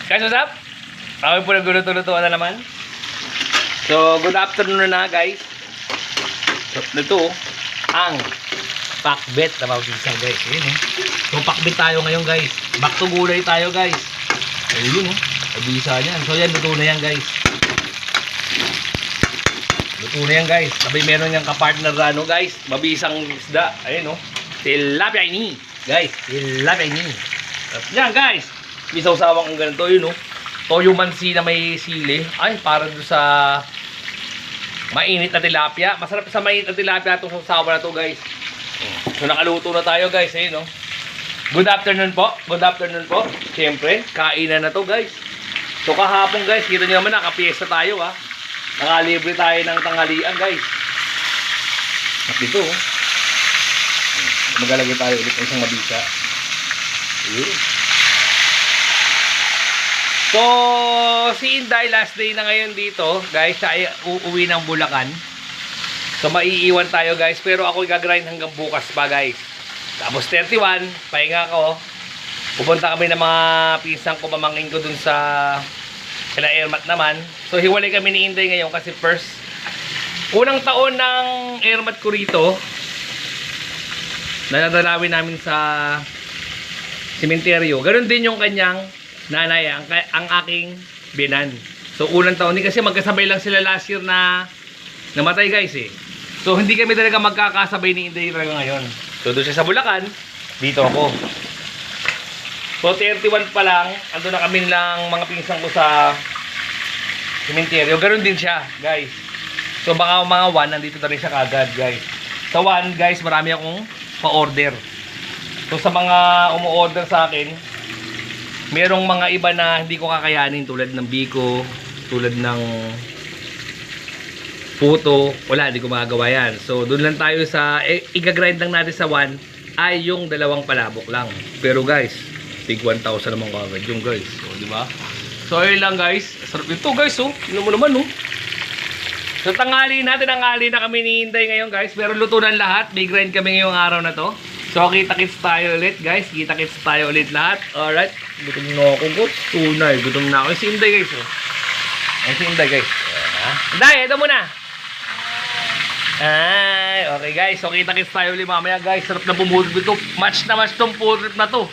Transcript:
Guys, what's up? Ako po nagluluto-lutuan na naman. So, good afternoon na guys. So, ito ang pakbet na mabisa guys. Ayun So, pakbet tayo ngayon guys. Back to gulay tayo guys. Ayun mabisa niyan. So, yan, luto na yan guys. Luto na yan guys. Sabay meron niyang kapartner na guys. Mabisang isda. Ayun tilapia ini. Guys, tilapia ini. Yan guys. May sawsawang ang ganito yun toyo mansi na may sili. Ay, para doon sa mainit na tilapia. Masarap sa mainit na tilapia itong sawsawa na to guys. So nakaluto na tayo guys. Ayun Good afternoon po. Good afternoon po. Siyempre, kainan na to guys. So kahapon guys, kita nyo naman nakapiesta tayo Nakalibre tayo ng tanghalian guys. At dito magalagay tayo ulit ng isang mabisa. Ayun. So, si Inday last day na ngayon dito, guys, siya ay uuwi ng Bulacan. So, maiiwan tayo, guys. Pero ako gagrind hanggang bukas pa, guys. Tapos 31, pahinga ko. Pupunta kami ng mga pisang ko, pamangkin ko dun sa kila Airmat naman. So, hiwalay kami ni Inday ngayon kasi first, unang taon ng Airmat ko rito, nadalawin namin sa sementeryo. Ganon din yung kanyang nanay, ang aking binan. So, unang taon din kasi magkasabay lang sila last year na namatay guys So, hindi kami talaga magkakasabay ni Inday talaga ngayon. So, doon siya sa Bulacan, dito ako. So, 31 pa lang, ando na kami lang mga pinsang ko sa sementeryo. Ganon din siya, guys. So, baka mga 1, nandito na rin siya kagad, guys. Sa 1, guys, marami akong pa-order. So, sa mga umu-order sa akin, merong mga iba na hindi ko kakayanin tulad ng biko, tulad ng puto, wala, hindi ko magagawa yan. So, doon lang tayo sa, i-grind lang natin sa 1 ay yung dalawang palabok lang. Pero guys, tig 1,000 naman kagad yung guys. So, di ba? So, ayun lang guys. Sarap ito guys, Tignan mo naman, So, tanghali natin, tanghali na kami ni Inday ngayon guys. Pero luto na lahat. May grind kami ngayong araw na to. So, kita-kits tayo ulit guys. Kita-kits tayo ulit lahat. Alright. Gutom na ako guys. Tunay. Gutom na ako. Si Inday guys si Inday guys. Inday, ito muna. Ay, okay guys. So, kita-kits tayo ulit mamaya guys. Sarap na pumulip ito. Match na match tong pulip na to.